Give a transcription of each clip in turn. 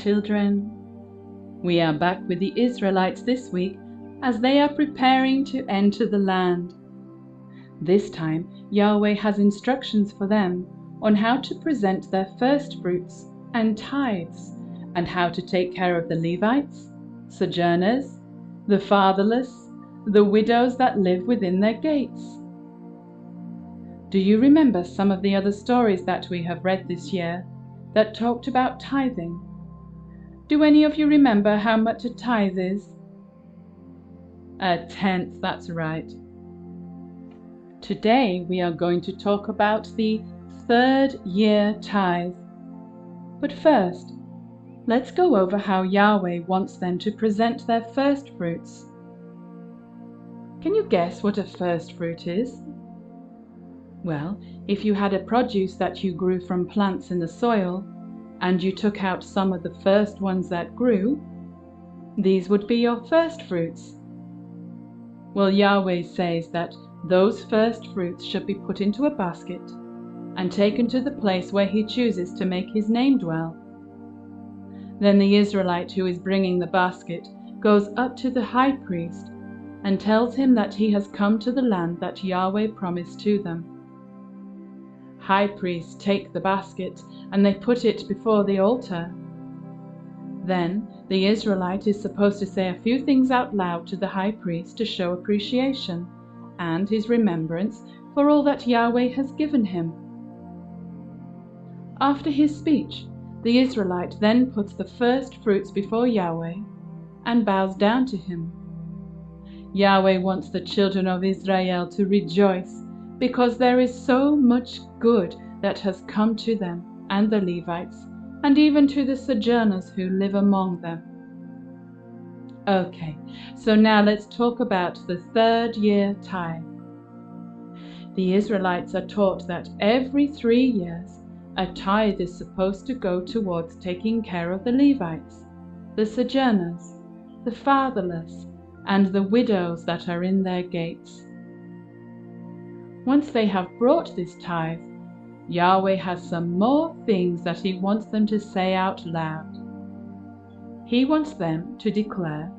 children. We are back with the Israelites this week as they are preparing to enter the land. This time, Yahweh has instructions for them on how to present their first fruits and tithes, and how to take care of the Levites, sojourners, the fatherless, the widows that live within their gates. Do you remember some of the other stories that we have read this year that talked about tithing? Do any of you remember how much a tithe is? 1/10, that's right. Today we are going to talk about the third year tithe. But first, let's go over how Yahweh wants them to present their first fruits. Can you guess what a first fruit is? Well, if you had a produce that you grew from plants in the soil, and you took out some of the first ones that grew, these would be your first fruits. Well, Yahweh says that those first fruits should be put into a basket and taken to the place where He chooses to make His name dwell. Then the Israelite who is bringing the basket goes up to the high priest and tells him that he has come to the land that Yahweh promised to them. High priests take the basket and they put it before the altar. Then the Israelite is supposed to say a few things out loud to the high priest to show appreciation and his remembrance for all that Yahweh has given him. After his speech, the Israelite then puts the first fruits before Yahweh and bows down to Him. Yahweh wants the children of Israel to rejoice because there is so much good that has come to them and the Levites, and even to the sojourners who live among them. Okay, so now let's talk about the third year tithe. The Israelites are taught that every 3 years a tithe is supposed to go towards taking care of the Levites, the sojourners, the fatherless, and the widows that are in their gates. Once they have brought this tithe, Yahweh has some more things that He wants them to say out loud. He wants them to declare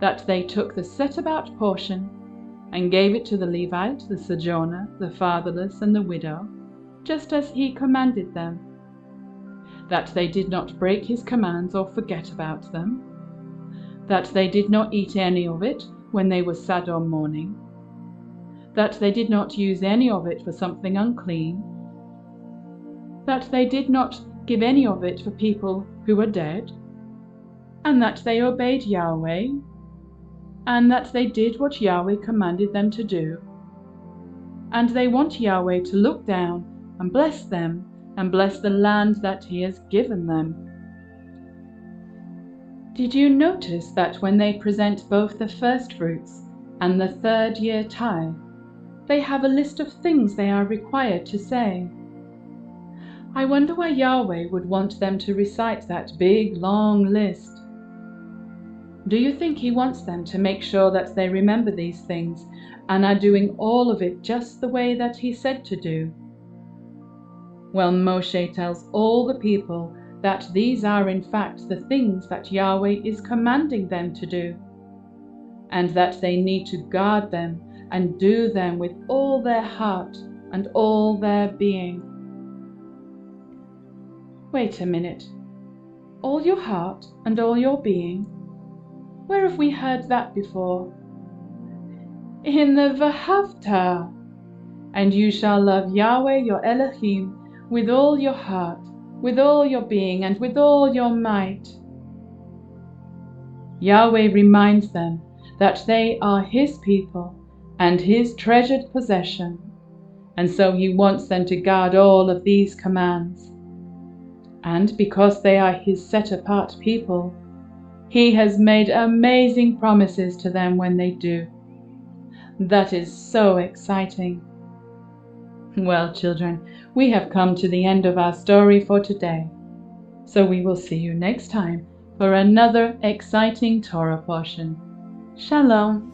that they took the set-apart portion and gave it to the Levite, the sojourner, the fatherless, and the widow, just as He commanded them. That they did not break His commands or forget about them. That they did not eat any of it when they were sad or mourning. That they did not use any of it for something unclean. That they did not give any of it for people who were dead. And that they obeyed Yahweh. And that they did what Yahweh commanded them to do. And they want Yahweh to look down and bless them and bless the land that He has given them. Did you notice that when they present both the first fruits and the third year tithe, they have a list of things they are required to say? I wonder why Yahweh would want them to recite that big, long list. Do you think He wants them to make sure that they remember these things and are doing all of it just the way that He said to do? Well, Moshe tells all the people that these are in fact the things that Yahweh is commanding them to do, and that they need to guard them and do them with all their heart and all their being. Wait a minute. All your heart and all your being? Where have we heard that before? In the Vahavta. And you shall love Yahweh your Elohim with all your heart, with all your being, and with all your might. Yahweh reminds them that they are His people and His treasured possession, and so He wants them to guard all of these commands. And because they are His set-apart people, He has made amazing promises to them when they do. That is so exciting. Well, children, we have come to the end of our story for today. So we will see you next time for another exciting Torah portion. Shalom.